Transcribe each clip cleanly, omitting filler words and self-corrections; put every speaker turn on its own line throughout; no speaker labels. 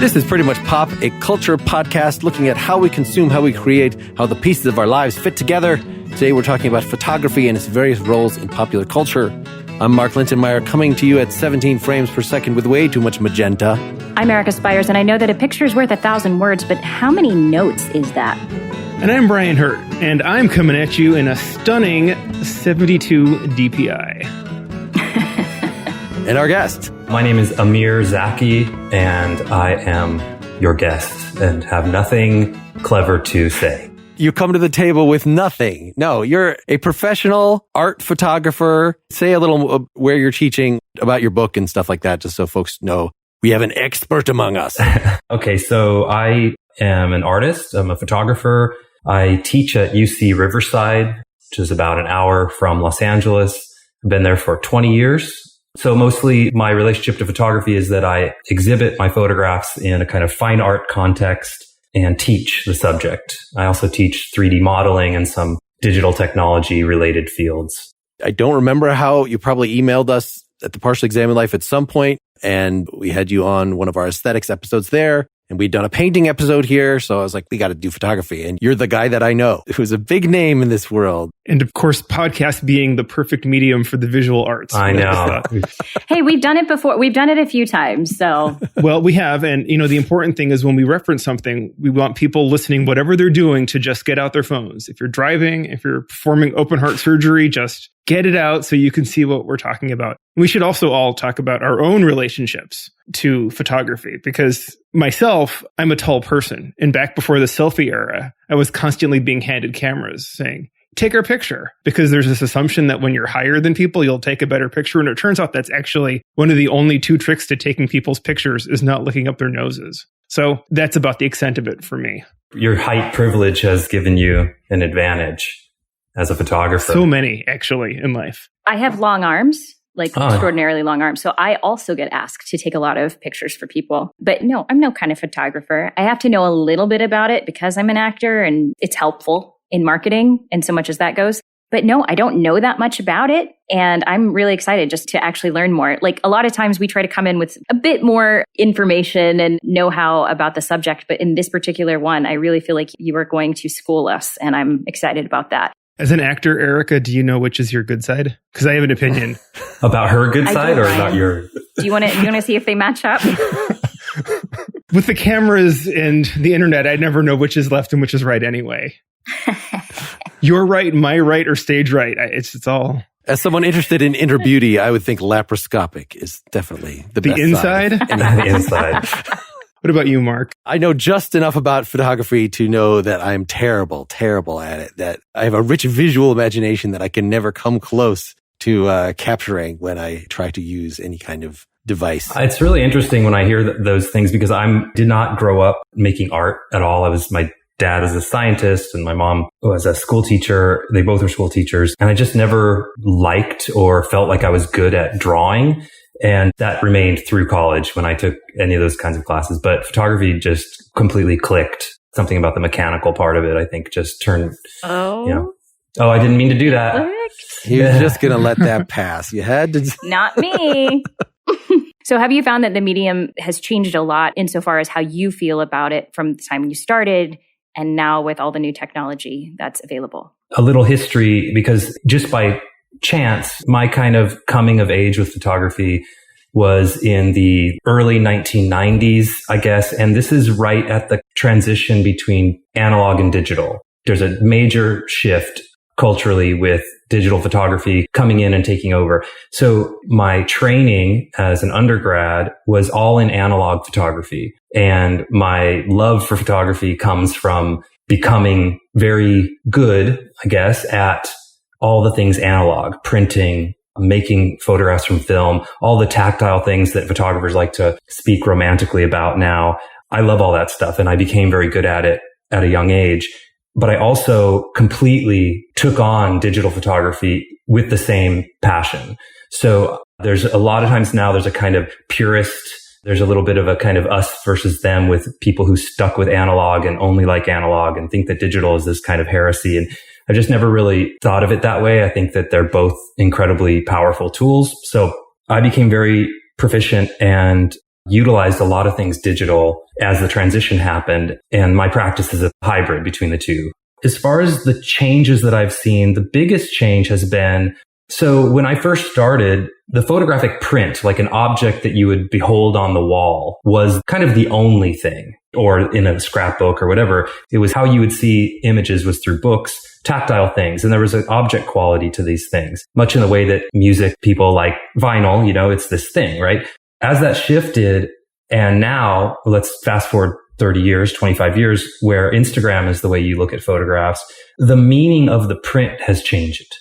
This is Pretty Much Pop, a culture podcast looking at how we consume, how we create, how the pieces of our lives fit together. Today we're talking about photography and its various roles in popular culture. I'm Mark Lintonmeyer, coming to you at 17 frames per second with way too much magenta.
I'm Erica Spires, and I know that a picture is worth 1,000 words, but how many notes is that?
And I'm Brian Hurt, and I'm coming at you in a stunning 72 DPI.
And our guest.
My name is Amir Zaki, and I am your guest and have nothing clever to say.
You come to the table with nothing. No, you're a professional art photographer. Say a little where you're teaching about your book and stuff like that, just so folks know we have an expert among us.
Okay, so I am an artist. I'm a photographer. I teach at UC Riverside, which is about an hour from Los Angeles. I've been there for 20 years. So mostly my relationship to photography is that I exhibit my photographs in a kind of fine art context and teach the subject. I also teach 3D modeling and some digital technology related fields.
I don't remember how you probably emailed us at the Partially Examined Life at some point, and we had you on one of our aesthetics episodes there. And we'd done a painting episode here. So I was like, we got to do photography. And you're the guy that I know who's a big name in this world.
And of course, podcast being the perfect medium for the visual arts.
I know.
Hey, we've done it before. We've done it a few times. So,
well, we have. And, the important thing is when we reference something, we want people listening, whatever they're doing, to just get out their phones. If you're driving, if you're performing open heart surgery, just get it out so you can see what we're talking about. We should also all talk about our own relationships to photography, because myself, I'm a tall person. And back before the selfie era, I was constantly being handed cameras saying, take our picture, because there's this assumption that when you're higher than people, you'll take a better picture. And it turns out that's actually one of the only two tricks to taking people's pictures is not looking up their noses. So that's about the extent of it for me.
Your height privilege has given you an advantage as a photographer.
So many, actually, in life.
I have long arms. Extraordinarily long arms. So I also get asked to take a lot of pictures for people. But no, I'm no kind of photographer. I have to know a little bit about it because I'm an actor and it's helpful in marketing and so much as that goes. But no, I don't know that much about it. And I'm really excited just to actually learn more. Like a lot of times we try to come in with a bit more information and know-how about the subject. But in this particular one, I really feel like you are going to school us. And I'm excited about that.
As an actor, Erica, do you know which is your good side? Because I have an opinion.
About her good side or about your...
Do you want to see if they match up?
With the cameras and the internet, I never know which is left and which is right anyway. Your right, my right, or stage right. It's all...
As someone interested in inner beauty, I would think laparoscopic is definitely the best
inside?
The inside.
What about you, Mark?
I know just enough about photography to know that I'm terrible at it, that I have a rich visual imagination that I can never come close to capturing when I try to use any kind of device.
It's really interesting when I hear those things because I did not grow up making art at all. My dad was a scientist and my mom was a school teacher. They both were school teachers. And I just never liked or felt like I was good at drawing. And that remained through college when I took any of those kinds of classes. But photography just completely clicked. Something about the mechanical part of it, I think, just turned, Oh, I didn't mean to do that.
You're just going to let that pass. You had to.
Not me. So have you found that the medium has changed a lot insofar as how you feel about it from the time you started and now with all the new technology that's available?
A little history, because just by chance, my kind of coming of age with photography was in the early 1990s, I guess. And this is right at the transition between analog and digital. There's a major shift culturally with digital photography coming in and taking over. So my training as an undergrad was all in analog photography. And my love for photography comes from becoming very good, I guess, at all the things analog, printing, making photographs from film, all the tactile things that photographers like to speak romantically about now. I love all that stuff. And I became very good at it at a young age. But I also completely took on digital photography with the same passion. So there's a lot of times now there's a kind of purist, there's a little bit of a kind of us versus them with people who stuck with analog and only like analog and think that digital is this kind of heresy. And I just never really thought of it that way. I think that they're both incredibly powerful tools. So I became very proficient and utilized a lot of things digital as the transition happened. And my practice is a hybrid between the two. As far as the changes that I've seen, the biggest change has been, so when I first started, the photographic print, like an object that you would behold on the wall, was kind of the only thing, or in a scrapbook or whatever. It was how you would see images was through books, tactile things. And there was an object quality to these things, much in the way that music, people like vinyl, it's this thing, right? As that shifted, and now let's fast forward 30 years, 25 years, where Instagram is the way you look at photographs, the meaning of the print has changed.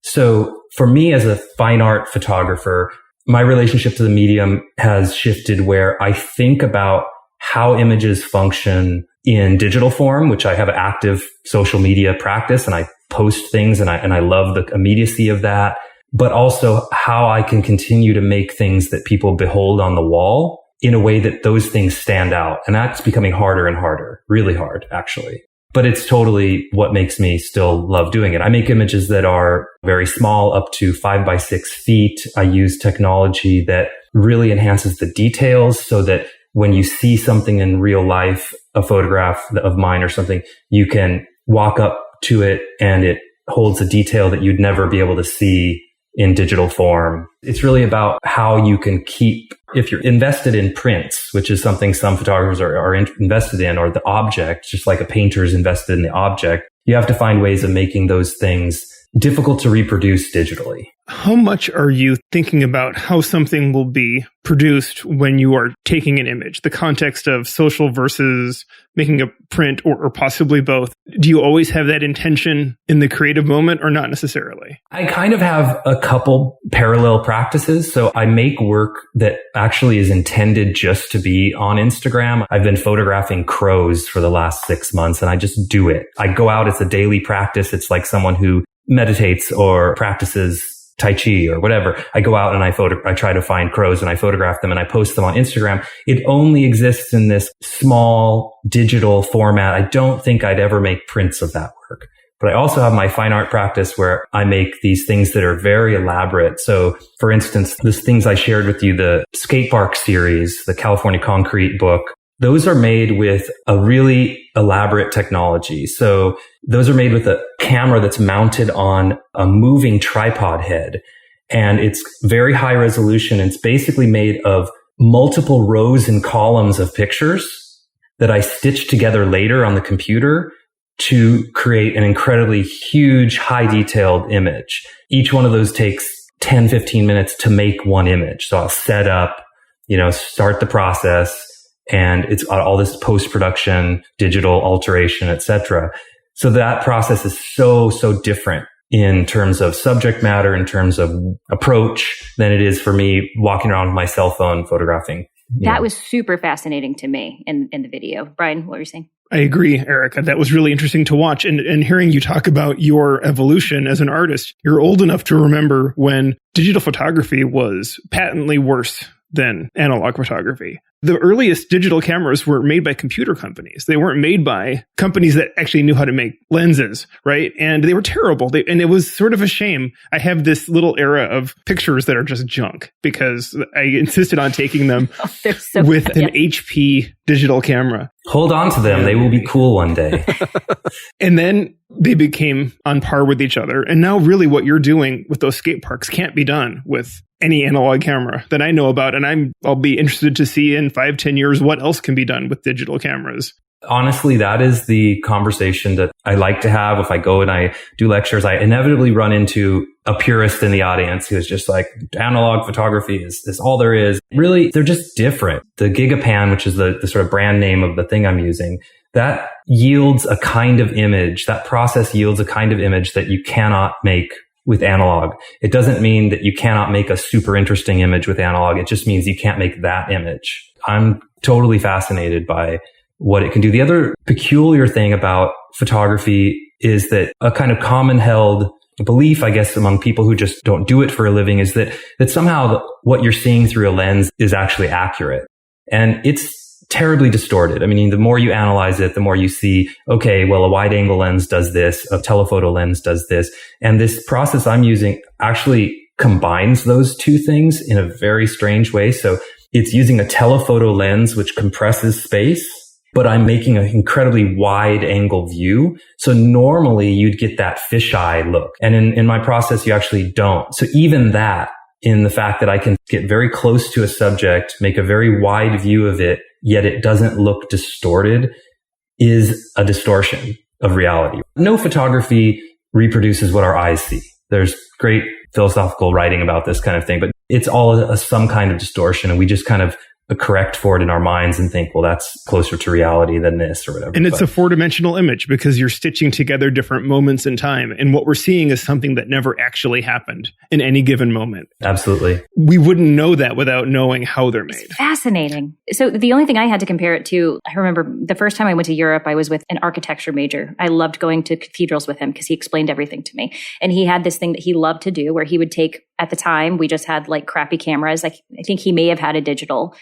So for me as a fine art photographer, my relationship to the medium has shifted where I think about how images function in digital form, which I have an active social media practice and I post things and I love the immediacy of that, but also how I can continue to make things that people behold on the wall in a way that those things stand out. And that's becoming harder and harder, really hard, actually. But it's totally what makes me still love doing it. I make images that are very small, up to 5 by 6 feet. I use technology that really enhances the details so that when you see something in real life, a photograph of mine or something, you can walk up to it and it holds a detail that you'd never be able to see in digital form. It's really about how you can keep, if you're invested in prints, which is something some photographers are invested in, or the object, just like a painter's invested in the object, you have to find ways of making those things difficult to reproduce digitally.
How much are you thinking about how something will be produced when you are taking an image? The context of social versus making a print, or possibly both. Do you always have that intention in the creative moment or not necessarily?
I kind of have a couple parallel practices. So I make work that actually is intended just to be on Instagram. I've been photographing crows for the last 6 months and I just do it. I go out, it's a daily practice. It's like someone who meditates or practices Tai Chi or whatever. I go out and I try to find crows and I photograph them and I post them on Instagram. It only exists in this small digital format. I don't think I'd ever make prints of that work. But I also have my fine art practice where I make these things that are very elaborate. So for instance, these things I shared with you, the skate park series, the California Concrete book, those are made with a really elaborate technology. So those are made with a camera that's mounted on a moving tripod head. And it's very high resolution. It's basically made of multiple rows and columns of pictures that I stitch together later on the computer to create an incredibly huge, high detailed image. Each one of those takes 10, 15 minutes to make one image. So I'll set up, start the process, and it's all this post-production, digital alteration, etc. So that process is so different in terms of subject matter, in terms of approach, than it is for me walking around with my cell phone photographing.
That was super fascinating to me in the video. Brian, what were you saying?
I agree, Erica. That was really interesting to watch. And hearing you talk about your evolution as an artist, you're old enough to remember when digital photography was patently worse than analog photography. The earliest digital cameras were made by computer companies. They weren't made by companies that actually knew how to make lenses, right? And they were terrible. And it was sort of a shame. I have this little era of pictures that are just junk because I insisted on taking them with an HP digital camera.
Hold on to them. They will be cool one day.
And then they became on par with each other. And now really what you're doing with those skate parks can't be done with any analog camera that I know about. And I'll be interested to see in 5-10 years what else can be done with digital cameras.
Honestly, that is the conversation that I like to have. If I go and I do lectures, I inevitably run into a purist in the audience who's just like, analog photography is all there is. Really, they're just different. The Gigapan, which is the sort of brand name of the thing I'm using, that yields a kind of image. That process yields a kind of image that you cannot make with analog. It doesn't mean that you cannot make a super interesting image with analog. It just means you can't make that image. I'm totally fascinated by what it can do. The other peculiar thing about photography is that a kind of common held belief, I guess, among people who just don't do it for a living is that somehow what you're seeing through a lens is actually accurate. And it's terribly distorted. I mean, the more you analyze it, the more you see, okay, well, a wide angle lens does this, a telephoto lens does this. And this process I'm using actually combines those two things in a very strange way. So it's using a telephoto lens, which compresses space, but I'm making an incredibly wide angle view. So normally you'd get that fisheye look. And in my process, you actually don't. So even that, in the fact that I can get very close to a subject, make a very wide view of it, yet it doesn't look distorted, is a distortion of reality. No photography reproduces what our eyes see. There's great philosophical writing about this kind of thing, but it's all some kind of distortion, and we just kind of correct for it in our minds and think, well, that's closer to reality than this or whatever.
And it's a four-dimensional image because you're stitching together different moments in time. And what we're seeing is something that never actually happened in any given moment.
Absolutely.
We wouldn't know that without knowing how they're made.
It's fascinating. So the only thing I had to compare it to, I remember the first time I went to Europe, I was with an architecture major. I loved going to cathedrals with him because he explained everything to me. And he had this thing that he loved to do where he would take, at the time, we just had like crappy cameras. Like I think he may have had a digital,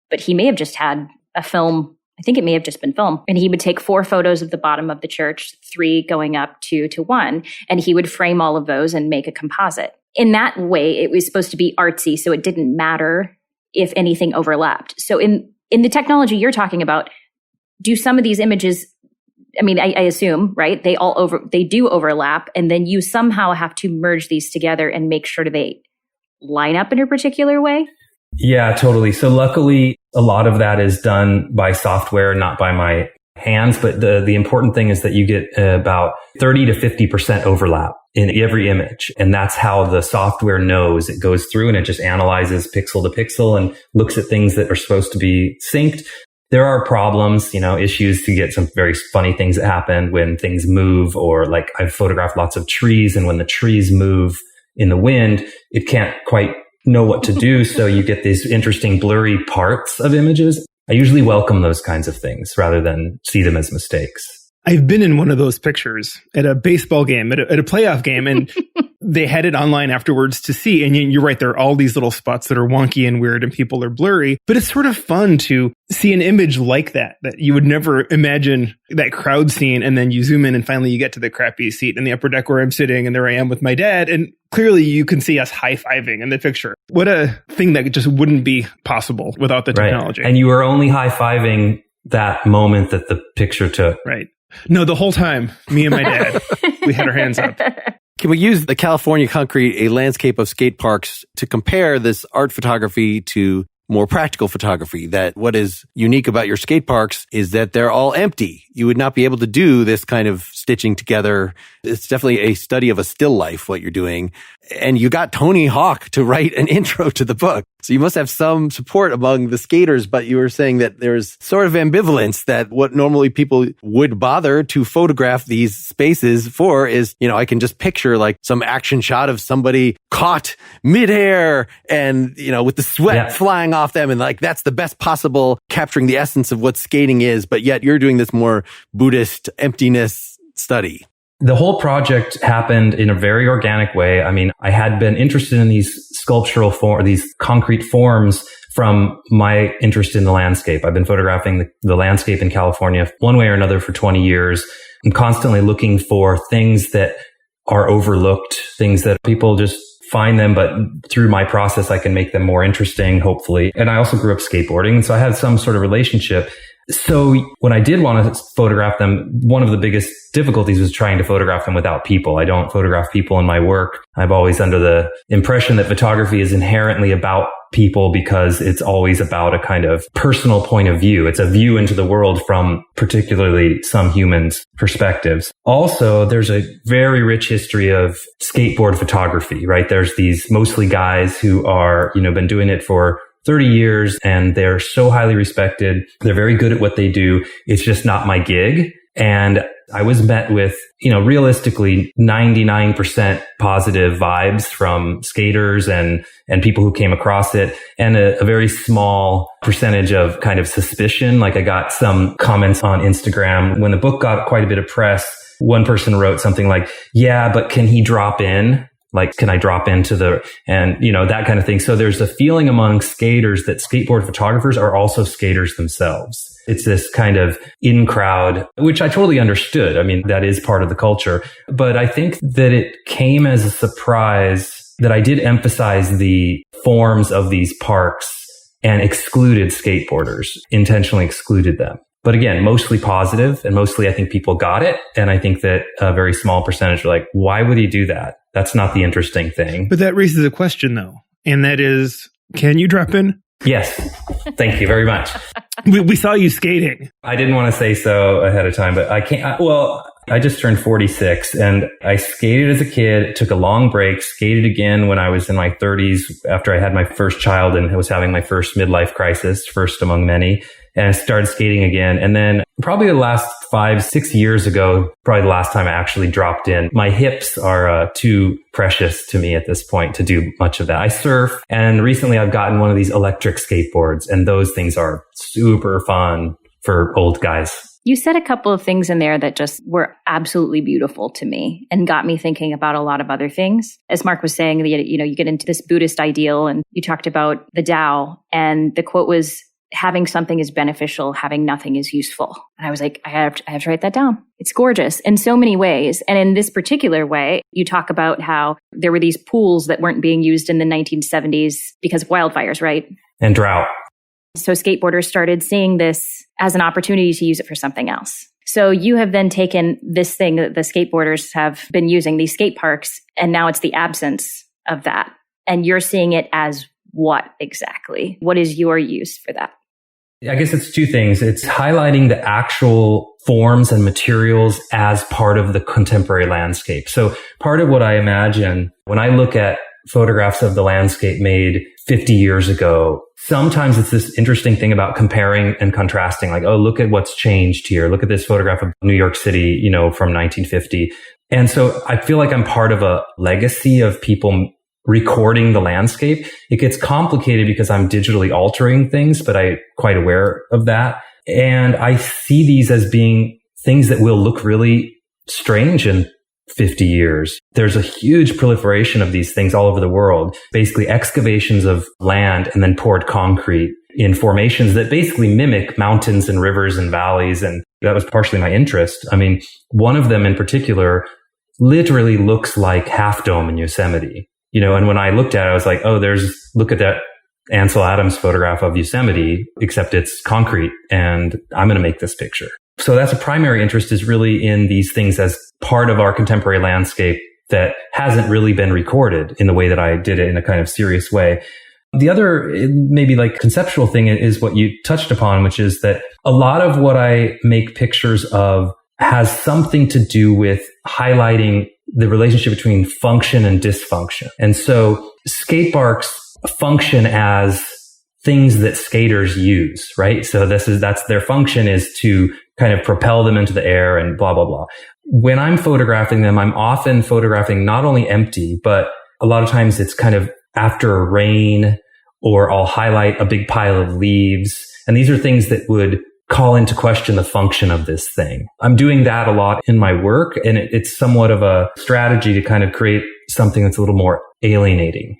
but he may have just had a film. I think it may have just been film. And he would take 4 photos of the bottom of the church, 3 going up, 2 to 1. And he would frame all of those and make a composite. In that way, it was supposed to be artsy, so it didn't matter if anything overlapped. So in the technology you're talking about, do some of these images, I mean, I assume, right? They do overlap, and then you somehow have to merge these together and make sure they line up in a particular way?
Yeah, totally. So luckily, a lot of that is done by software, not by my hands. But the important thing is that you get about 30 to 50% overlap in every image. And that's how the software knows. It goes through and it just analyzes pixel to pixel and looks at things that are supposed to be synced. There are problems, issues to get some very funny things that happen when things move, or like I've photographed lots of trees, and when the trees move in the wind, it can't quite know what to do. So you get these interesting blurry parts of images. I usually welcome those kinds of things rather than see them as mistakes.
I've been in one of those pictures at a baseball game, at a playoff game, and they had it online afterwards to see. And you're right, there are all these little spots that are wonky and weird and people are blurry. But it's sort of fun to see an image like that you would never imagine, that crowd scene. And then you zoom in and finally you get to the crappy seat in the upper deck where I'm sitting, and there I am with my dad. And clearly you can see us high-fiving in the picture. What a thing that just wouldn't be possible without the technology.
Right. And you were only high-fiving that moment that the picture took.
Right. No, the whole time, me and my dad, we had our hands up.
Can we use the California concrete, a landscape of skate parks, to compare this art photography to more practical photography? That what is unique about your skate parks is that they're all empty. You would not be able to do this kind of stitching together. It's definitely a study of a still life, what you're doing. And you got Tony Hawk to write an intro to the book. So you must have some support among the skaters, but you were saying that there's sort of ambivalence, that what normally people would bother to photograph these spaces for is, I can just picture like some action shot of somebody caught midair and, with the sweat flying off them. And like, that's the best possible capturing the essence of what skating is. But yet you're doing this more Buddhist emptiness study.
The whole project happened in a very organic way. I mean, I had been interested in these sculptural these concrete forms from my interest in the landscape. I've been photographing the landscape in California one way or another for 20 years. I'm constantly looking for things that are overlooked, things that people just find them, but through my process, I can make them more interesting, hopefully. And I also grew up skateboarding, and so I had some sort of relationship. So when I did want to photograph them, one of the biggest difficulties was trying to photograph them without people. I don't photograph people in my work. I'm always under the impression that photography is inherently about people because it's always about a kind of personal point of view. It's a view into the world from particularly some humans' perspectives. Also, there's a very rich history of skateboard photography, right? There's these mostly guys who are, been doing it for 30 years, and they're so highly respected. They're very good at what they do. It's just not my gig. And I was met with, realistically 99% positive vibes from skaters and people who came across it, and a very small percentage of kind of suspicion. Like I got some comments on Instagram when the book got quite a bit of press. One person wrote something like, yeah, but can he drop in? Like, can I drop into that kind of thing. So there's a feeling among skaters that skateboard photographers are also skaters themselves. It's this kind of in crowd, which I totally understood. I mean, that is part of the culture. But I think that it came as a surprise that I did emphasize the forms of these parks and excluded skateboarders, intentionally excluded them. But again, mostly positive, and mostly I think people got it. And I think that a very small percentage are like, why would he do that? That's not the interesting thing.
But that raises a question though. And that is, can you drop in?
Yes. Thank you very much.
We saw you skating.
I didn't want to say so ahead of time, but I can't. I just turned 46 and I skated as a kid, took a long break, skated again when I was in my 30s after I had my first child and was having my first midlife crisis, first among many. And I started skating again. And then probably the last 5-6 years ago, probably the last time I actually dropped in. My hips are too precious to me at this point to do much of that. I surf, and recently I've gotten one of these electric skateboards, and those things are super fun for old guys.
You said a couple of things in there that just were absolutely beautiful to me and got me thinking about a lot of other things. As Mark was saying, you get into this Buddhist ideal, and you talked about the Tao, and the quote was, having something is beneficial, having nothing is useful. And I was like, I have to write that down. It's gorgeous in so many ways. And in this particular way, you talk about how there were these pools that weren't being used in the 1970s because of wildfires, right?
And drought.
So skateboarders started seeing this as an opportunity to use it for something else. So you have then taken this thing that the skateboarders have been using, these skate parks, and now it's the absence of that. And you're seeing it as what exactly? What is your use for that?
I guess it's two things. It's highlighting the actual forms and materials as part of the contemporary landscape. So part of what I imagine when I look at photographs of the landscape made 50 years ago, sometimes it's this interesting thing about comparing and contrasting, like, oh, look at what's changed here. Look at this photograph of New York City, from 1950. And so I feel like I'm part of a legacy of people recording the landscape. It gets complicated because I'm digitally altering things, but I'm quite aware of that. And I see these as being things that will look really strange in 50 years. There's a huge proliferation of these things all over the world, basically excavations of land and then poured concrete in formations that basically mimic mountains and rivers and valleys. And that was partially my interest. I mean, one of them in particular literally looks like Half Dome in Yosemite. And when I looked at it, I was like, oh, look at that Ansel Adams photograph of Yosemite, except it's concrete, and I'm going to make this picture. So that's a primary interest, is really in these things as part of our contemporary landscape that hasn't really been recorded in the way that I did it in a kind of serious way. The other maybe like conceptual thing is what you touched upon, which is that a lot of what I make pictures of has something to do with highlighting the relationship between function and dysfunction. And so skate parks function as things that skaters use, right? So that's their function, is to kind of propel them into the air and blah, blah, blah. When I'm photographing them, I'm often photographing not only empty, but a lot of times it's kind of after rain, or I'll highlight a big pile of leaves. And these are things that would call into question the function of this thing. I'm doing that a lot in my work, and it's somewhat of a strategy to kind of create something that's a little more alienating.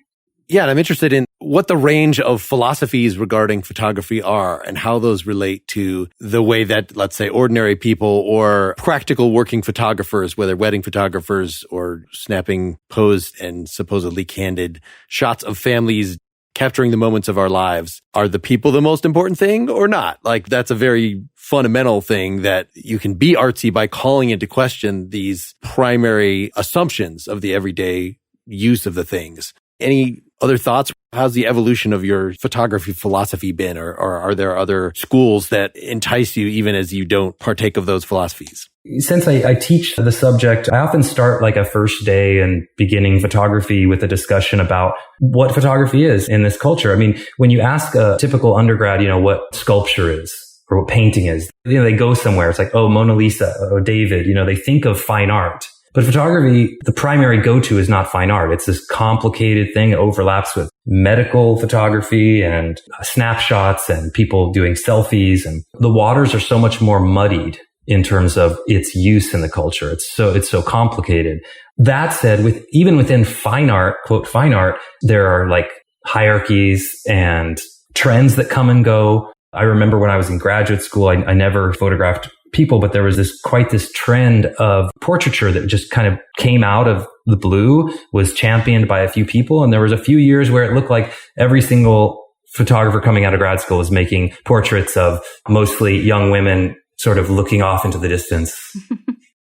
Yeah, and I'm interested in what the range of philosophies regarding photography are and how those relate to the way that, let's say, ordinary people or practical working photographers, whether wedding photographers or snapping posed and supposedly candid shots of families capturing the moments of our lives. Are the people the most important thing or not? Like, that's a very fundamental thing, that you can be artsy by calling into question these primary assumptions of the everyday use of the things. Any other thoughts? How's the evolution of your photography philosophy been? Or are there other schools that entice you even as you don't partake of those philosophies?
Since I teach the subject, I often start like a first day and beginning photography with a discussion about what photography is in this culture. I mean, when you ask a typical undergrad, what sculpture is or what painting is, they go somewhere. It's like, oh, Mona Lisa or David, they think of fine art. But photography, the primary go-to is not fine art. It's this complicated thing. It overlaps with medical photography and snapshots and people doing selfies. And the waters are so much more muddied in terms of its use in the culture. It's so complicated. That said, even within fine art, quote, fine art, there are like hierarchies and trends that come and go. I remember when I was in graduate school, I never photographed people, but there was quite this trend of portraiture that just kind of came out of the blue, was championed by a few people. And there was a few years where it looked like every single photographer coming out of grad school was making portraits of mostly young women sort of looking off into the distance.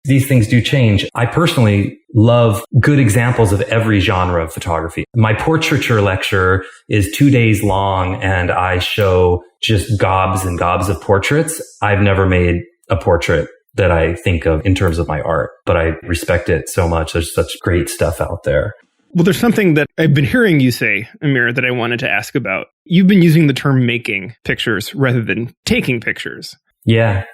These things do change. I personally love good examples of every genre of photography. My portraiture lecture is 2 days long and I show just gobs and gobs of portraits. I've never made a portrait that I think of in terms of my art, but I respect it so much. There's such great stuff out there.
Well, there's something that I've been hearing you say, Amir, that I wanted to ask about. You've been using the term making pictures rather than taking pictures.
Yeah.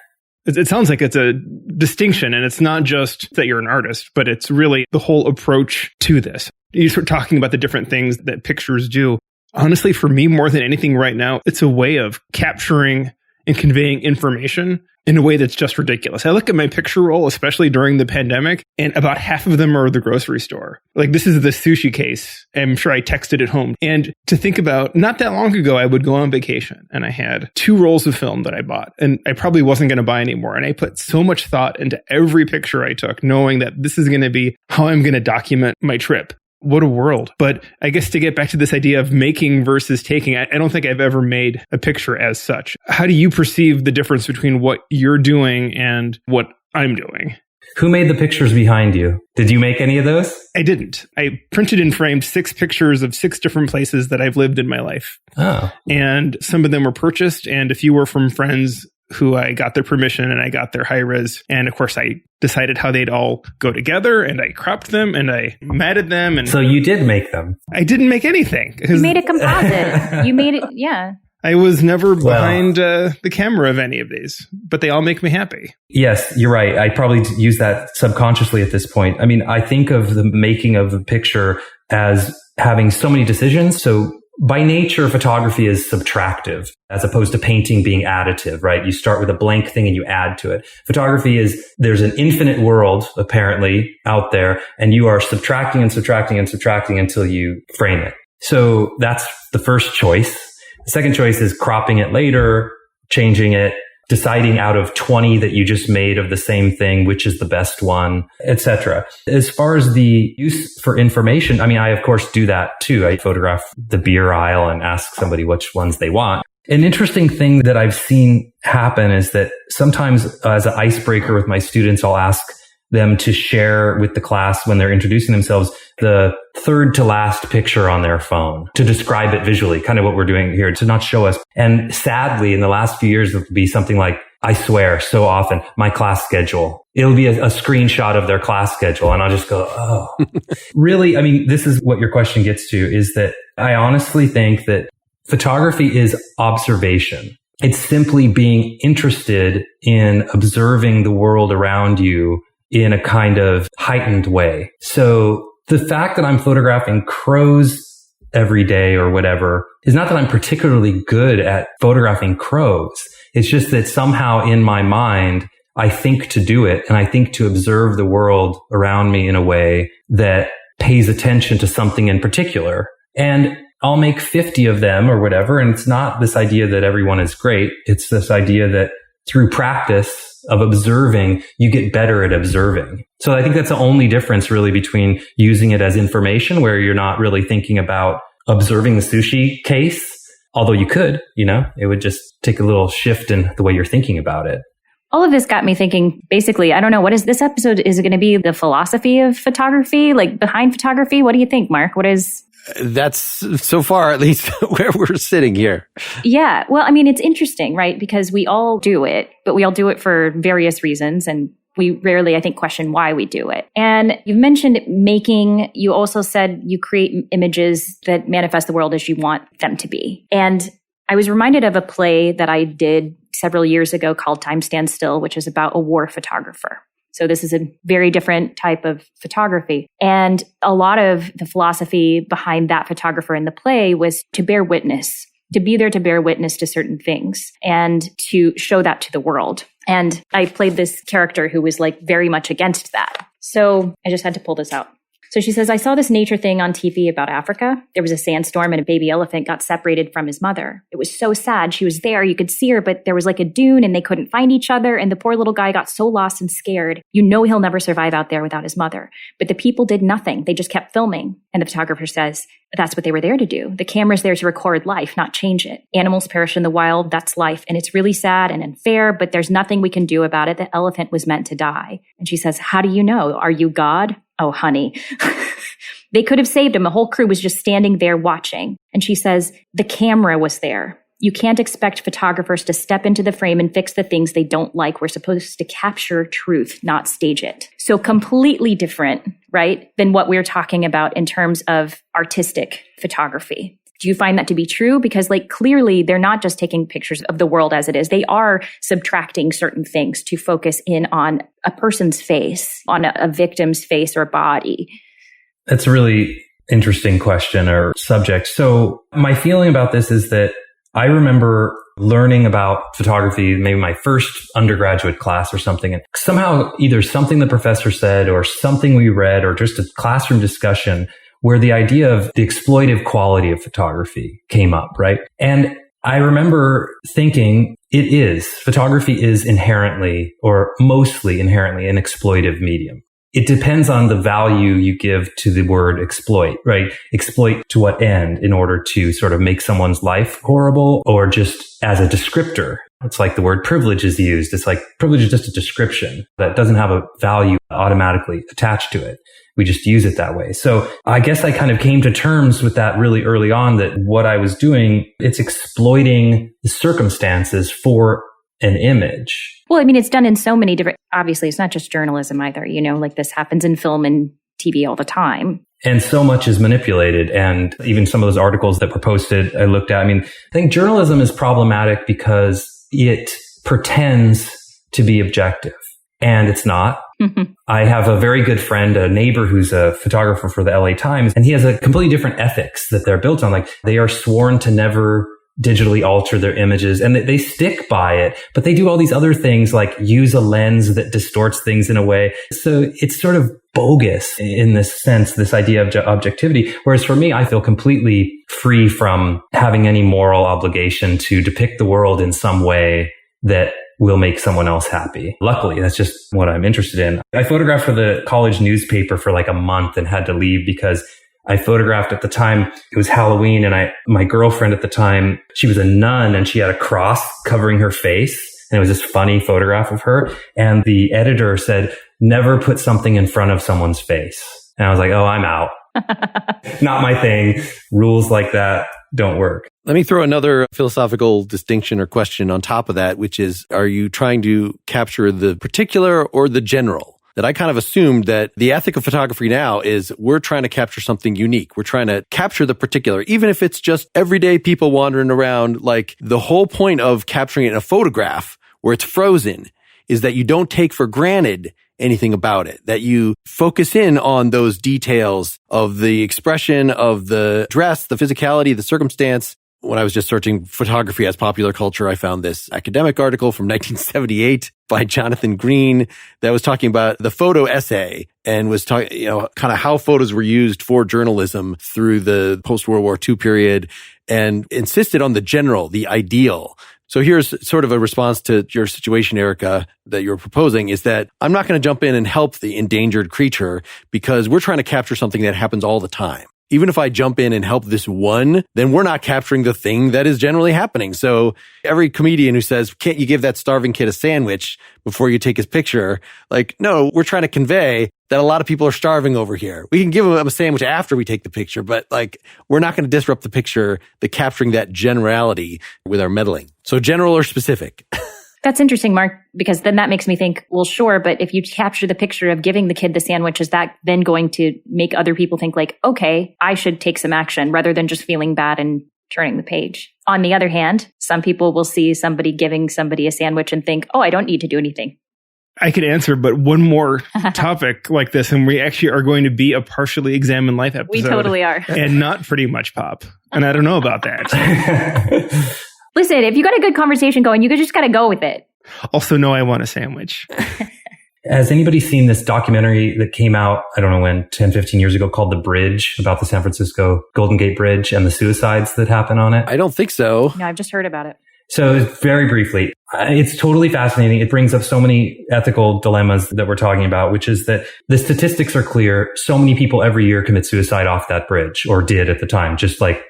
It sounds like it's a distinction, and it's not just that you're an artist, but it's really the whole approach to this. You start talking about the different things that pictures do. Honestly, for me, more than anything right now, it's a way of capturing and conveying information in a way that's just ridiculous. I look at my picture roll, especially during the pandemic, and about half of them are the grocery store. Like, this is the sushi case. I'm sure I texted it home. And to think about, not that long ago, I would go on vacation and I had 2 rolls of film that I bought, and I probably wasn't going to buy any more. And I put so much thought into every picture I took, knowing that this is going to be how I'm going to document my trip. What a world. But I guess to get back to this idea of making versus taking, I don't think I've ever made a picture as such. How do you perceive the difference between what you're doing and what I'm doing?
Who made the pictures behind you? Did you make any of those?
I didn't. I printed and framed 6 pictures of 6 different places that I've lived in my life.
Oh.
And some of them were purchased, and a few were from friends who I got their permission and I got their high res. And of course, I decided how they'd all go together, and I cropped them and I matted them. And
so you did make them?
I didn't make anything.
You made a composite. You made it, yeah.
I was never behind the camera of any of these, but they all make me happy.
Yes, you're right. I probably use that subconsciously at this point. I mean, I think of the making of the picture as having so many decisions. So by nature, photography is subtractive as opposed to painting being additive, right? You start with a blank thing and you add to it. Photography is, there's an infinite world apparently out there, and you are subtracting and subtracting and subtracting until you frame it. So that's the first choice. The second choice is cropping it later, changing it, deciding out of 20 that you just made of the same thing, which is the best one, etc. As far as the use for information, I mean, I of course do that too. I photograph the beer aisle and ask somebody which ones they want. An interesting thing that I've seen happen is that sometimes as an icebreaker with my students, I'll ask them to share with the class when they're introducing themselves the third to last picture on their phone to describe it visually, kind of what we're doing here, to not show us. And sadly, in the last few years, it would be something like, I swear so often, my class schedule. It'll be a screenshot of their class schedule. And I'll just go, oh, really? I mean, this is what your question gets to, is that I honestly think that photography is observation. It's simply being interested in observing the world around you in a kind of heightened way. So the fact that I'm photographing crows every day or whatever is not that I'm particularly good at photographing crows. It's just that somehow in my mind, I think to do it, and I think to observe the world around me in a way that pays attention to something in particular. And I'll make 50 of them or whatever. And it's not this idea that everyone is great. It's this idea that through practice of observing, you get better at observing. So I think that's the only difference really between using it as information, where you're not really thinking about observing the sushi case, although you could, it would just take a little shift in the way you're thinking about it.
All of this got me thinking, basically, I don't know, what is this episode? Is it going to be the philosophy of photography, like behind photography? What do you think, Mark? What is...
That's so far, at least, where we're sitting here.
Yeah. Well, I mean, it's interesting, right? Because we all do it, but we all do it for various reasons. And we rarely, I think, question why we do it. And you've mentioned making. You also said you create images that manifest the world as you want them to be. And I was reminded of a play that I did several years ago called Time Stands Still, which is about a war photographer. So this is a very different type of photography. And a lot of the philosophy behind that photographer in the play was to bear witness, to be there to bear witness to certain things and to show that to the world. And I played this character who was like very much against that. So I just had to pull this out. So she says, I saw this nature thing on TV about Africa. There was a sandstorm and a baby elephant got separated from his mother. It was so sad. She was there. You could see her, but there was like a dune and they couldn't find each other. And the poor little guy got so lost and scared. You know he'll never survive out there without his mother. But the people did nothing. They just kept filming. And the photographer says, that's what they were there to do. The camera's there to record life, not change it. Animals perish in the wild. That's life. And it's really sad and unfair, but there's nothing we can do about it. The elephant was meant to die. And she says, how do you know? Are you God? Oh, honey. They could have saved him. The whole crew was just standing there watching. And she says, the camera was there. You can't expect photographers to step into the frame and fix the things they don't like. We're supposed to capture truth, not stage it. So completely different, right, than what we're talking about in terms of artistic photography. Do you find that to be true? Because like clearly they're not just taking pictures of the world as it is. They are subtracting certain things to focus in on a person's face, on a victim's face or body.
That's a really interesting question or subject. So my feeling about this is that I remember learning about photography, maybe my first undergraduate class or something, and somehow either something the professor said or something we read or just a classroom discussion where the idea of the exploitive quality of photography came up, right? And I remember thinking photography is inherently or mostly inherently an exploitive medium. It depends on the value you give to the word exploit, right? Exploit to what end in order to sort of make someone's life horrible or just as a descriptor. It's like the word privilege is used. It's like privilege is just a description that doesn't have a value automatically attached to it. We just use it that way. So I guess I kind of came to terms with that really early on, that what I was doing, it's exploiting the circumstances for an image.
Well, I mean, it's done in so many different, obviously, it's not just journalism either, like this happens in film and TV all the time.
And so much is manipulated. And even some of those articles that were posted, I looked at, I think journalism is problematic because it pretends to be objective and it's not. Mm-hmm. I have a very good friend, a neighbor who's a photographer for the LA Times, and he has a completely different ethics that they're built on. Like they are sworn to never digitally alter their images and they stick by it, but they do all these other things like use a lens that distorts things in a way. So it's sort of bogus in this sense, this idea of objectivity. Whereas for me, I feel completely free from having any moral obligation to depict the world in some way that will make someone else happy. Luckily, that's just what I'm interested in. I photographed for the college newspaper for like a month and had to leave because I photographed at the time, it was Halloween, and my girlfriend at the time, she was a nun and she had a cross covering her face. And it was this funny photograph of her. And the editor said, never put something in front of someone's face. And I was like, oh, I'm out. Not my thing. Rules like that don't work.
Let me throw another philosophical distinction or question on top of that, which is, are you trying to capture the particular or the general? That I kind of assumed that the ethic of photography now is we're trying to capture something unique. We're trying to capture the particular, even if it's just everyday people wandering around. Like the whole point of capturing it in a photograph where it's frozen is that you don't take for granted anything about it, that you focus in on those details of the expression of the dress, the physicality, the circumstance. When I was just searching photography as popular culture, I found this academic article from 1978 by Jonathan Green that was talking about the photo essay and was talking, kind of how photos were used for journalism through the post-World War II period and insisted on the general, the ideal. So here's sort of a response to your situation, Erica, that you're proposing is that I'm not going to jump in and help the endangered creature because we're trying to capture something that happens all the time. Even if I jump in and help this one, then we're not capturing the thing that is generally happening. So every comedian who says, can't you give that starving kid a sandwich before you take his picture? Like, no, we're trying to convey that a lot of people are starving over here. We can give them a sandwich after we take the picture, but like, we're not going to disrupt the picture, the capturing that generality with our meddling. So general or specific?
That's interesting, Mark, because then that makes me think, well, sure, but if you capture the picture of giving the kid the sandwich, is that then going to make other people think like, okay, I should take some action rather than just feeling bad and turning the page? On the other hand, some people will see somebody giving somebody a sandwich and think, oh, I don't need to do anything.
I could answer, but one more topic like this, and we actually are going to be a partially examined life episode.
We totally are.
And not pretty much pop. And I don't know about that.
Listen, if you got a good conversation going, you just got to go with it.
Also, no, I want a sandwich.
Has anybody seen this documentary that came out, I don't know when, 10, 15 years ago, called The Bridge, about the San Francisco Golden Gate Bridge and the suicides that happen on it?
I don't think so.
No, I've just heard about it.
So very briefly, it's totally fascinating. It brings up so many ethical dilemmas that we're talking about, which is that the statistics are clear. So many people every year commit suicide off that bridge, or did at the time, just like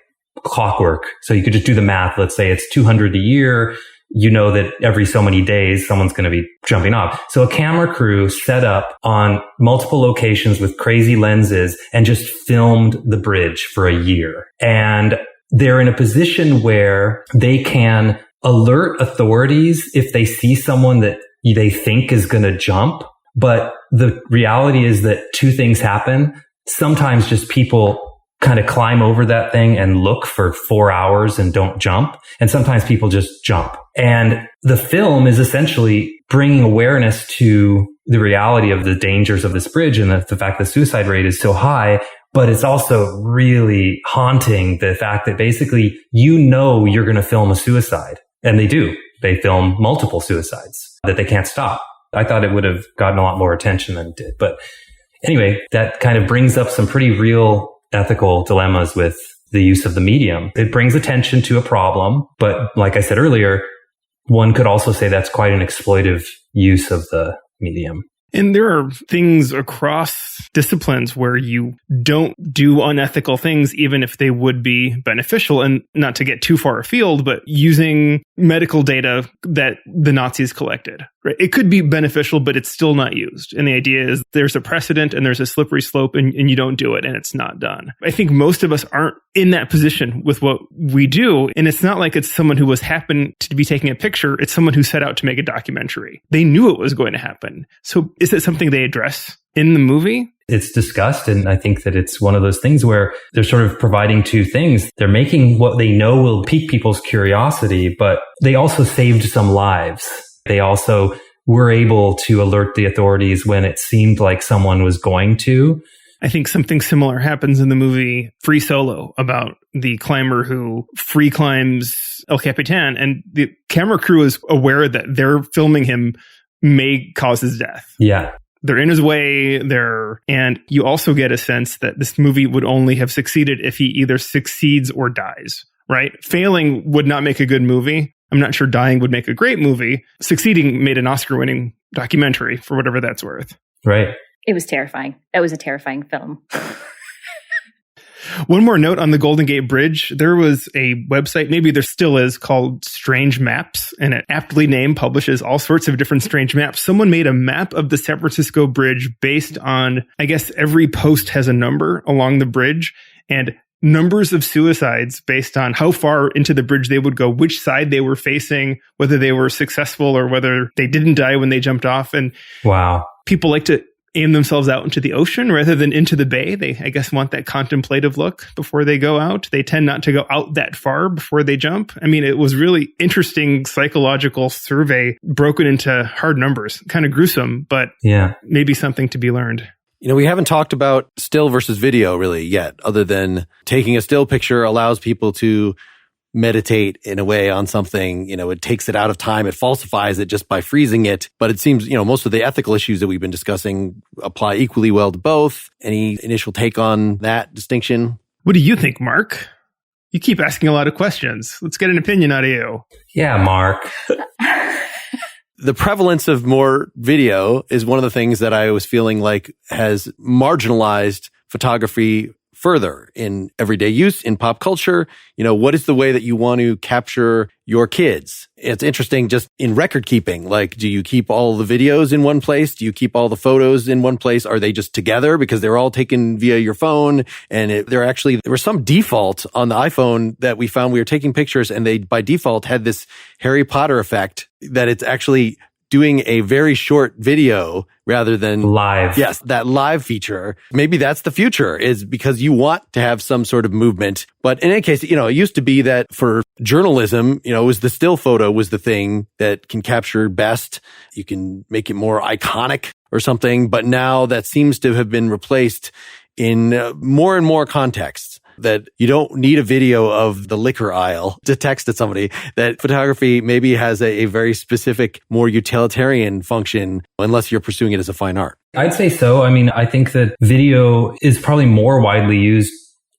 clockwork. So you could just do the math. Let's say it's 200 a year. You know that every so many days, someone's going to be jumping off. So a camera crew set up on multiple locations with crazy lenses and just filmed the bridge for a year. And they're in a position where they can alert authorities if they see someone that they think is going to jump. But the reality is that two things happen. Sometimes just people kind of climb over that thing and look for 4 hours and don't jump. And sometimes people just jump. And the film is essentially bringing awareness to the reality of the dangers of this bridge and the fact that suicide rate is so high. But it's also really haunting the fact that basically, you're going to film a suicide. And they do. They film multiple suicides that they can't stop. I thought it would have gotten a lot more attention than it did. But anyway, that kind of brings up some pretty real ethical dilemmas with the use of the medium. It brings attention to a problem. But like I said earlier, one could also say that's quite an exploitive use of the medium.
And there are things across disciplines where you don't do unethical things, even if they would be beneficial. And not to get too far afield, but using medical data that the Nazis collected, right? It could be beneficial, but it's still not used. And the idea is there's a precedent and there's a slippery slope and you don't do it and it's not done. I think most of us aren't in that position with what we do. And it's not like it's someone who was happened to be taking a picture. It's someone who set out to make a documentary. They knew it was going to happen. So is it something they address in the movie?
It's discussed, and I think that it's one of those things where they're sort of providing two things. They're making what they know will pique people's curiosity, but they also saved some lives. They also were able to alert the authorities when it seemed like someone was going to.
I think something similar happens in the movie Free Solo about the climber who free climbs El Capitan, and the camera crew is aware that they're filming him may cause his death.
Yeah.
They're in his way and you also get a sense that this movie would only have succeeded if he either succeeds or dies, right? Failing would not make a good movie. I'm not sure dying would make a great movie. Succeeding made an Oscar-winning documentary, for whatever that's worth.
Right.
It was terrifying. That was a terrifying film.
One more note on the Golden Gate Bridge. There was a website, maybe there still is, called Strange Maps, and it aptly named publishes all sorts of different strange maps. Someone made a map of the San Francisco Bridge based on, I guess every post has a number along the bridge, and numbers of suicides based on how far into the bridge they would go, which side they were facing, whether they were successful or whether they didn't die when they jumped off. And
wow,
people like to aim themselves out into the ocean rather than into the bay. They, I guess, want that contemplative look before they go out. They tend not to go out that far before they jump. I mean, it was really interesting psychological survey broken into hard numbers. Kind of gruesome, but yeah, maybe something to be learned.
You know, we haven't talked about still versus video really yet, other than taking a still picture allows people to meditate in a way on something. You know, it takes it out of time. It falsifies it just by freezing it. But it seems, you know, most of the ethical issues that we've been discussing apply equally well to both. Any initial take on that distinction?
What do you think, Mark? You keep asking a lot of questions. Let's get an opinion out of you.
Yeah, Mark.
The prevalence of more video is one of the things that I was feeling like has marginalized photography further in everyday use, in pop culture. You know, what is the way that you want to capture your kids? It's interesting just in record keeping. Like, do you keep all the videos in one place? Do you keep all the photos in one place? Are they just together because they're all taken via your phone? And there was some default on the iPhone that we found we were taking pictures and they by default had this Harry Potter effect that it's actually doing a very short video rather than
live.
Yes, that live feature. Maybe that's the future, is because you want to have some sort of movement. But in any case, you know, it used to be that for journalism, you know, it was the still photo was the thing that can capture best. You can make it more iconic or something. But now that seems to have been replaced in more and more contexts. that you don't need a video of the liquor aisle to text at somebody, that photography maybe has a very specific, more utilitarian function, unless you're pursuing it as a fine art.
I'd say so. I mean, I think that video is probably more widely used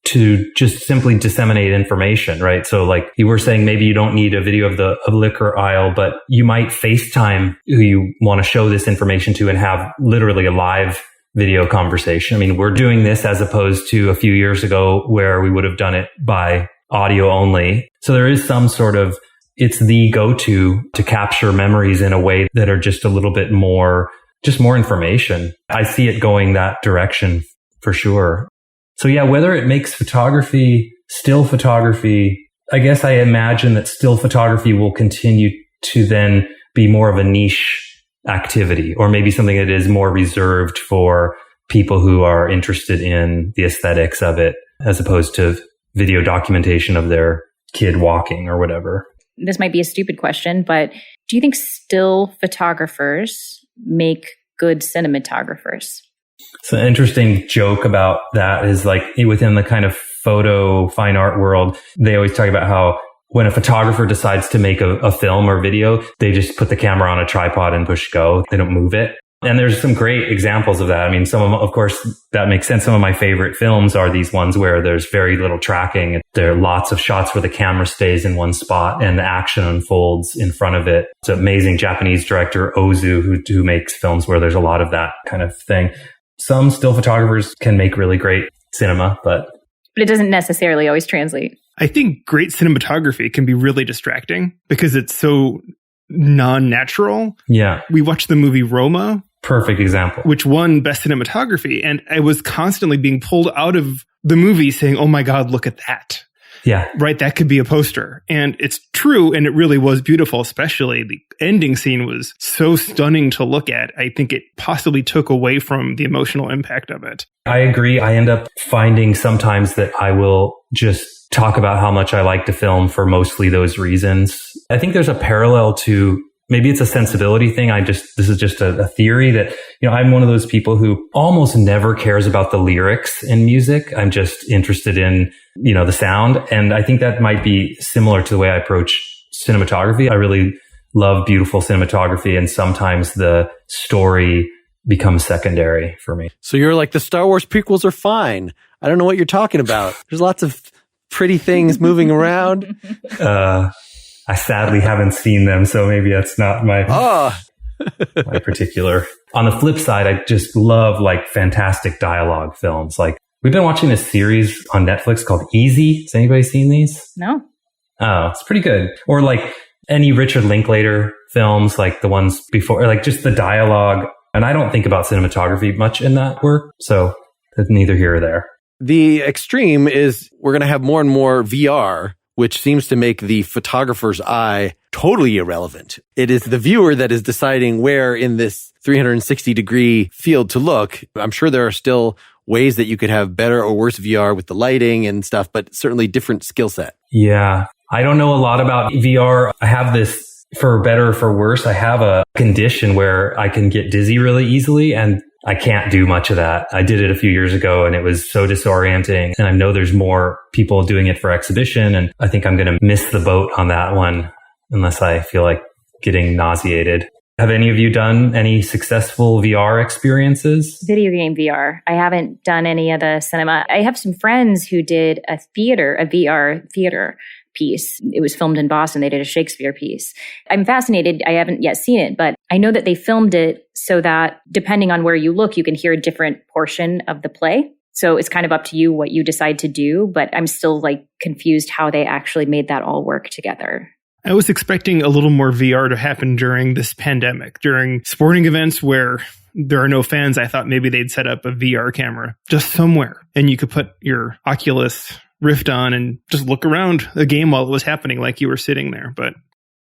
to just simply disseminate information, right? So like you were saying, maybe you don't need a video of the liquor aisle, but you might FaceTime who you want to show this information to and have literally a live video conversation. I mean, we're doing this as opposed to a few years ago where we would have done it by audio only. So there is some sort of, it's the go-to to capture memories in a way that are just a little bit more, just more information. I see it going that direction for sure. So yeah, whether it makes photography, still photography, I guess I imagine that still photography will continue to then be more of a niche activity, or maybe something that is more reserved for people who are interested in the aesthetics of it, as opposed to video documentation of their kid walking or whatever.
This might be a stupid question, but do you think still photographers make good cinematographers?
So an interesting joke about that is like within the kind of photo fine art world, they always talk about how when a photographer decides to make a film or video, they just put the camera on a tripod and push go. They don't move it. And there's some great examples of that. I mean, some of them, of course, that makes sense. Some of my favorite films are these ones where there's very little tracking. There are lots of shots where the camera stays in one spot and the action unfolds in front of it. It's an amazing Japanese director, Ozu, who makes films where there's a lot of that kind of thing. Some still photographers can make really great cinema, but
it doesn't necessarily always translate.
I think great cinematography can be really distracting because it's so non-natural.
Yeah.
We watched the movie Roma.
Perfect example.
Which won Best Cinematography. And I was constantly being pulled out of the movie saying, oh my God, look at that.
Yeah.
Right? That could be a poster. And it's true. And it really was beautiful, especially the ending scene was so stunning to look at. I think it possibly took away from the emotional impact of it.
I agree. I end up finding sometimes that I will just talk about how much I like to film for mostly those reasons. I think there's a parallel to, maybe it's a sensibility thing. This is just a theory that, I'm one of those people who almost never cares about the lyrics in music. I'm just interested in, the sound. And I think that might be similar to the way I approach cinematography. I really love beautiful cinematography, and sometimes the story becomes secondary for me.
So you're like, the Star Wars prequels are fine. I don't know what you're talking about. There's lots of pretty things moving around.
I sadly haven't seen them, so maybe that's not my my particular. On the flip side, I just love like fantastic dialogue films. Like we've been watching this series on Netflix called Easy. Has anybody seen these?
No.
Oh, it's pretty good. Or like any Richard Linklater films, like the ones before, or like just the dialogue. And I don't think about cinematography much in that work, so it's neither here or there.
The extreme is we're going to have more and more VR, which seems to make the photographer's eye totally irrelevant. It is the viewer that is deciding where in this 360-degree field to look. I'm sure there are still ways that you could have better or worse VR with the lighting and stuff, but certainly different skill set.
Yeah. I don't know a lot about VR. I have this, for better or for worse, I have a condition where I can get dizzy really easily, and I can't do much of that. I did it a few years ago and it was so disorienting. And I know there's more people doing it for exhibition, and I think I'm going to miss the boat on that one unless I feel like getting nauseated. Have any of you done any successful VR experiences?
Video game VR. I haven't done any of the cinema. I have some friends who did a VR theater piece. It was filmed in Boston. They did a Shakespeare piece. I'm fascinated. I haven't yet seen it, but I know that they filmed it so that depending on where you look, you can hear a different portion of the play. So it's kind of up to you what you decide to do, but I'm still like confused how they actually made that all work together.
I was expecting a little more VR to happen during this pandemic, during sporting events where there are no fans. I thought maybe they'd set up a VR camera just somewhere and you could put your Oculus Rift on and just look around a game while it was happening, like you were sitting there. But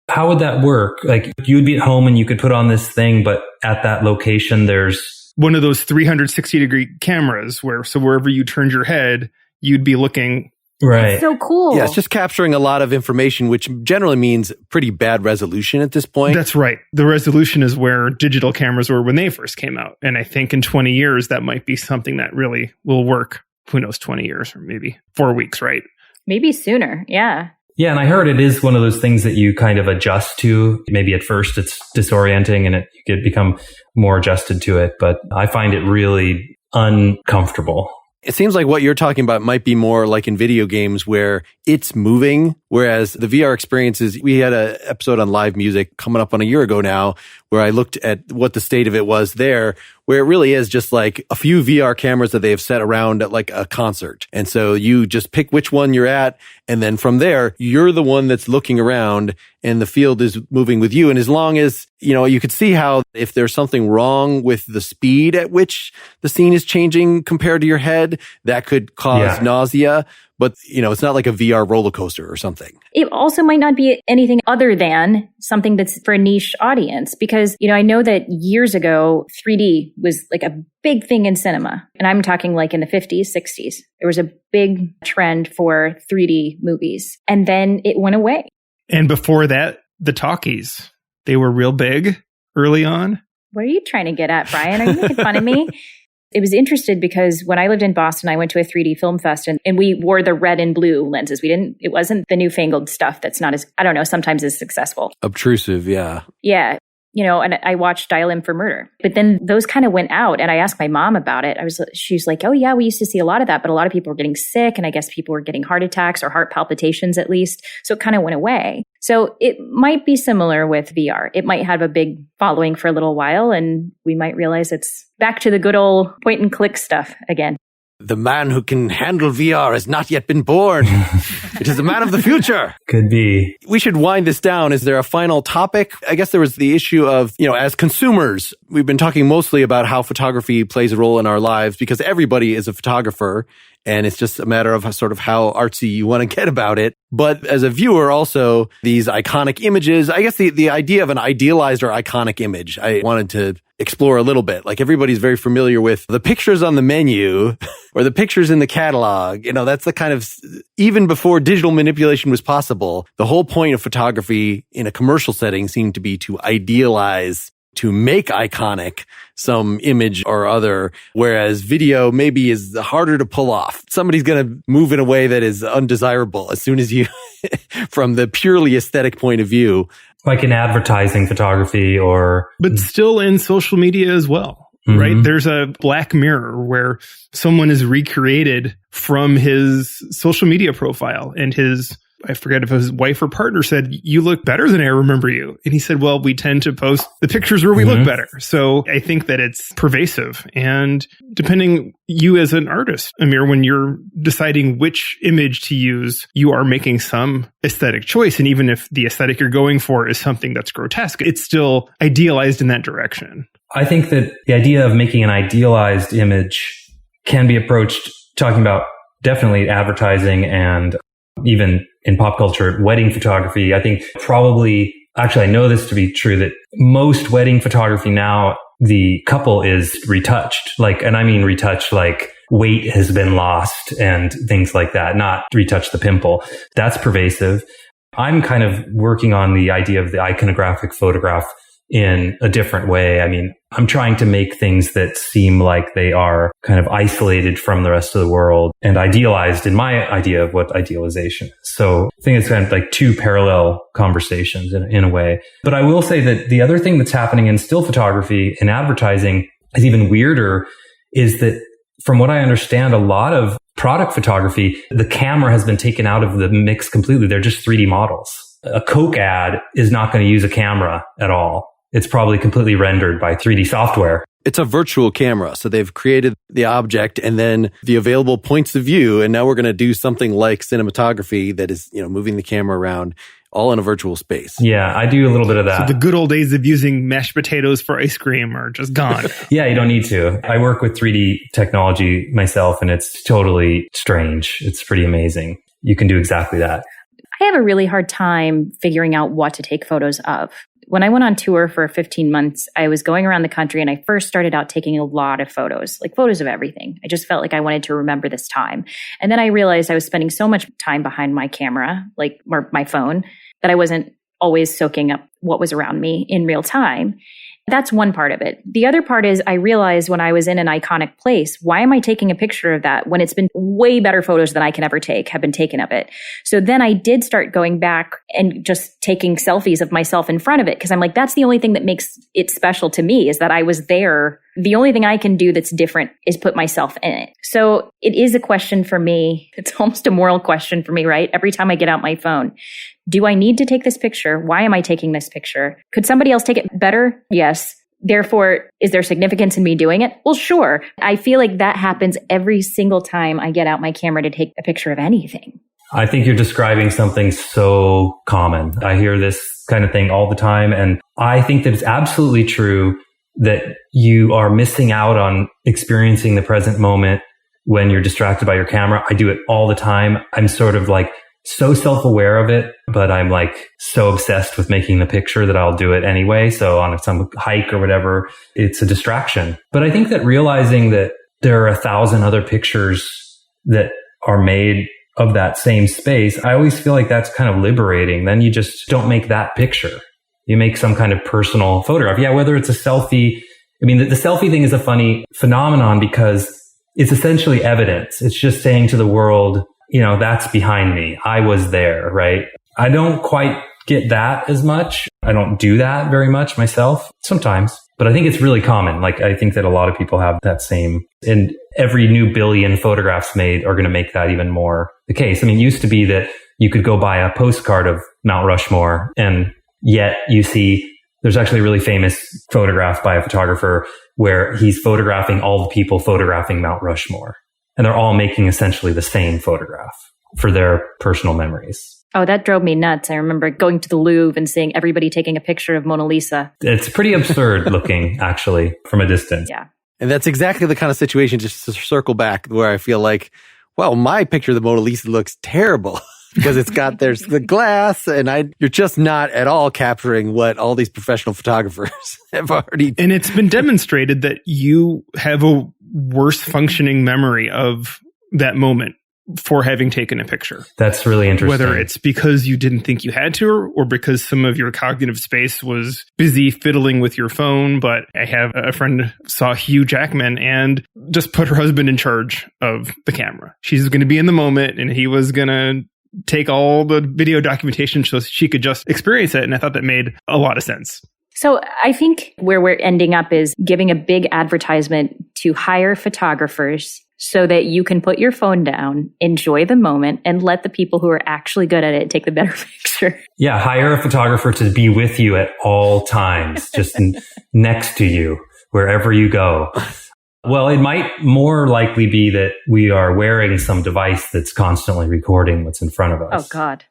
how would that work? Like you would be at home and you could put on this thing, but at that location, there's
one of those 360-degree cameras so wherever you turned your head, you'd be looking.
Right.
That's so cool.
Yeah, it's just capturing a lot of information, which generally means pretty bad resolution at this point.
That's right. The resolution is where digital cameras were when they first came out. And I think in 20 years, that might be something that really will work. who knows, 20 years or maybe 4 weeks, right?
Maybe sooner. Yeah.
Yeah, and I heard it is one of those things that you kind of adjust to. Maybe at first it's disorienting and you could become more adjusted to it, but I find it really uncomfortable.
It seems like what you're talking about might be more like in video games where it's moving, whereas the VR experiences, we had an episode on live music coming up on a year ago now, where I looked at what the state of it was there, where it really is just like a few VR cameras that they have set around at like a concert. And so you just pick which one you're at. And then from there, you're the one that's looking around and the field is moving with you. And as long as, you could see how if there's something wrong with the speed at which the scene is changing compared to your head, that could cause nausea. But, it's not like a VR roller coaster or something.
It also might not be anything other than something that's for a niche audience. Because, I know that years ago, 3D was like a big thing in cinema. And I'm talking like in the 50s, 60s. There was a big trend for 3D movies. And then it went away.
And before that, the talkies, they were real big early on.
What are you trying to get at, Brian? Are you making fun of me? It was interesting because when I lived in Boston, I went to a 3D film fest and we wore the red and blue lenses. It wasn't the newfangled stuff that's not as, sometimes as successful.
Obtrusive, yeah.
Yeah. And I watched Dial M for Murder. But then those kind of went out and I asked my mom about it. She's like, oh yeah, we used to see a lot of that, but a lot of people were getting sick and I guess people were getting heart attacks or heart palpitations at least. So it kind of went away. So it might be similar with VR. It might have a big following for a little while and we might realize it's back to the good old point and click stuff again.
The man who can handle VR has not yet been born. It is the man of the future.
Could be.
We should wind this down. Is there a final topic? I guess there was the issue of, as consumers, we've been talking mostly about how photography plays a role in our lives because everybody is a photographer. And it's just a matter of sort of how artsy you want to get about it. But as a viewer, also, these iconic images, I guess the idea of an idealized or iconic image, I wanted to explore a little bit. Like everybody's very familiar with the pictures on the menu or the pictures in the catalog. That's the kind of, even before digital manipulation was possible, the whole point of photography in a commercial setting seemed to be to idealize, to make iconic some image or other, whereas video maybe is harder to pull off. Somebody's going to move in a way that is undesirable as soon as you, from the purely aesthetic point of view.
Like in advertising photography
But still in social media as well, right? There's a Black Mirror where someone is recreated from his social media profile and I forget if his wife or partner said, you look better than I remember you. And he said, well, we tend to post the pictures where we look better. So I think that it's pervasive. And depending you as an artist, Amir, when you're deciding which image to use, you are making some aesthetic choice. And even if the aesthetic you're going for is something that's grotesque, it's still idealized in that direction.
I think that the idea of making an idealized image can be approached talking about definitely advertising and even in pop culture, wedding photography. I think I know this to be true, that most wedding photography now, the couple is retouched. And I mean retouched, like weight has been lost and things like that, not retouch the pimple. That's pervasive. I'm kind of working on the idea of the iconographic photograph in a different way. I mean, I'm trying to make things that seem like they are kind of isolated from the rest of the world and idealized in my idea of what idealization is. So I think it's kind of like two parallel conversations in a way. But I will say that the other thing that's happening in still photography and advertising is even weirder, is that from what I understand, a lot of product photography, the camera has been taken out of the mix completely. They're just 3D models. A Coke ad is not going to use a camera at all. It's probably completely rendered by 3D software.
It's a virtual camera. So they've created the object and then the available points of view. And now we're going to do something like cinematography that is, moving the camera around all in a virtual space.
Yeah, I do a little bit of that.
So the good old days of using mashed potatoes for ice cream are just gone.
Yeah, you don't need to. I work with 3D technology myself and it's totally strange. It's pretty amazing. You can do exactly that.
I have a really hard time figuring out what to take photos of. When I went on tour for 15 months, I was going around the country and I first started out taking a lot of photos, like photos of everything. I just felt like I wanted to remember this time. And then I realized I was spending so much time behind my camera, or my phone, that I wasn't always soaking up what was around me in real time. That's one part of it. The other part is I realized when I was in an iconic place, why am I taking a picture of that when it's been way better photos than I can ever take have been taken of it? So then I did start going back and just taking selfies of myself in front of it because I'm like, that's the only thing that makes it special to me is that I was there. The only thing I can do that's different is put myself in it. So it is a question for me. It's almost a moral question for me, right? Every time I get out my phone, do I need to take this picture? Why am I taking this picture? Could somebody else take it better? Yes. Therefore, is there significance in me doing it? Well, sure. I feel like that happens every single time I get out my camera to take a picture of anything.
I think you're describing something so common. I hear this kind of thing all the time. And I think that it's absolutely true that you are missing out on experiencing the present moment when you're distracted by your camera. I do it all the time. I'm sort of like so self-aware of it, but I'm like so obsessed with making the picture that I'll do it anyway. So on some hike or whatever, it's a distraction. But I think that realizing that there are 1,000 other pictures that are made of that same space, I always feel like that's kind of liberating. Then you just don't make that picture. You make some kind of personal photograph. Yeah, whether it's a selfie. I mean, the selfie thing is a funny phenomenon because it's essentially evidence. It's just saying to the world, you know, that's behind me. I was there, right? I don't quite get that as much. I don't do that very much myself sometimes, but I think it's really common. Like, I think that a lot of people have that same, and every new billion photographs made are going to make that even more the case. I mean, it used to be that you could go buy a postcard of Mount Rushmore, and yet you see there's actually a really famous photograph by a photographer where he's photographing all the people photographing Mount Rushmore. And they're all making essentially the same photograph for their personal memories.
Oh, that drove me nuts. I remember going to the Louvre and seeing everybody taking a picture of Mona Lisa.
It's pretty absurd looking, actually, from a distance.
Yeah.
And that's exactly the kind of situation, just to circle back, where I feel like, well, my picture of the Mona Lisa looks terrible because there's the glass and you're just not at all capturing what all these professional photographers have already.
And it's been demonstrated that you have a worse functioning memory of that moment for having taken a picture.
That's really interesting.
Whether it's because you didn't think you had to, or because some of your cognitive space was busy fiddling with your phone. But I have a friend saw Hugh Jackman and just put her husband in charge of the camera. She's going to be in the moment and he was going to take all the video documentation so she could just experience it. And I thought that made a lot of sense.
So I think where we're ending up is giving a big advertisement to hire photographers so that you can put your phone down, enjoy the moment, and let the people who are actually good at it take the better picture.
Yeah, hire a photographer to be with you at all times, just next to you, wherever you go. Well, it might more likely be that we are wearing some device that's constantly recording what's in front of us.
Oh, God.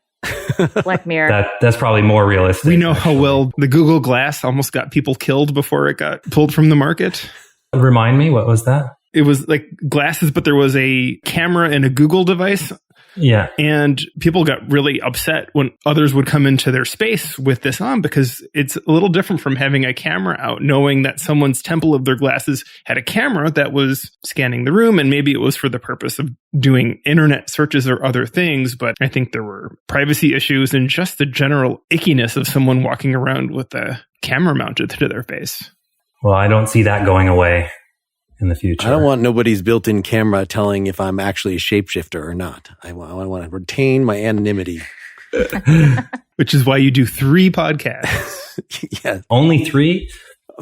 Black Mirror.
That's probably more realistic.
We know how well the Google Glass almost got people killed before it got pulled from the market.
Remind me, what was that?
It was like glasses, but there was a camera and a Google device.
Yeah.
And people got really upset when others would come into their space with this on, because it's a little different from having a camera out, knowing that someone's temple of their glasses had a camera that was scanning the room, and maybe it was for the purpose of doing internet searches or other things. But I think there were privacy issues and just the general ickiness of someone walking around with a camera mounted to their face.
Well, I don't see that going away in the future.
I don't want nobody's built-in camera telling if I'm actually a shapeshifter or not. I want to retain my anonymity.
Which is why you do 3 podcasts.
Yeah.
Only 3?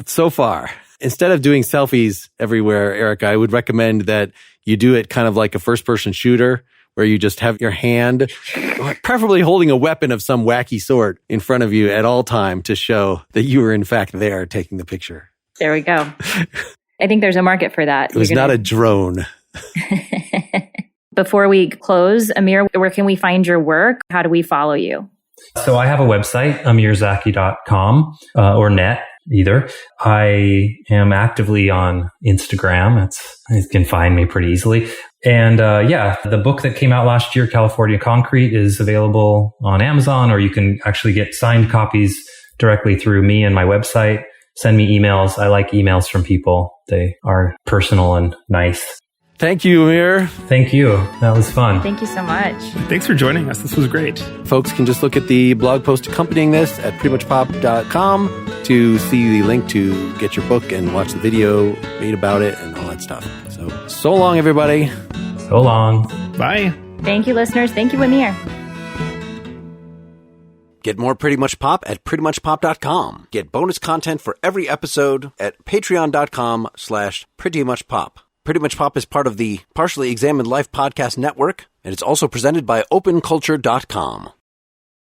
So far. Instead of doing selfies everywhere, Eric, I would recommend that you do it kind of like a first-person shooter, where you just have your hand, preferably holding a weapon of some wacky sort, in front of you at all time to show that you were in fact there taking the picture.
There we go. I think there's a market for that.
It was not a drone.
Before we close, Amir, where can we find your work? How do we follow you?
So I have a website, amirzaki.com, or net, either. I am actively on Instagram. You can find me pretty easily. And the book that came out last year, California Concrete, is available on Amazon, or you can actually get signed copies directly through me and my website. Send me emails. I like emails from people. They are personal and nice.
Thank you, Amir.
Thank you. That was fun.
Thank you so much.
Thanks for joining us. This was great.
Folks can just look at the blog post accompanying this at prettymuchpop.com. to see the link to get your book and watch the video, read about it, and all that stuff. So long, everybody.
So long.
Bye.
Thank you, listeners. Thank you, Amir.
Get more Pretty Much Pop at prettymuchpop.com. Get bonus content for every episode at patreon.com/prettymuchpop. Pretty Much Pop is part of the Partially Examined Life podcast network, and it's also presented by openculture.com.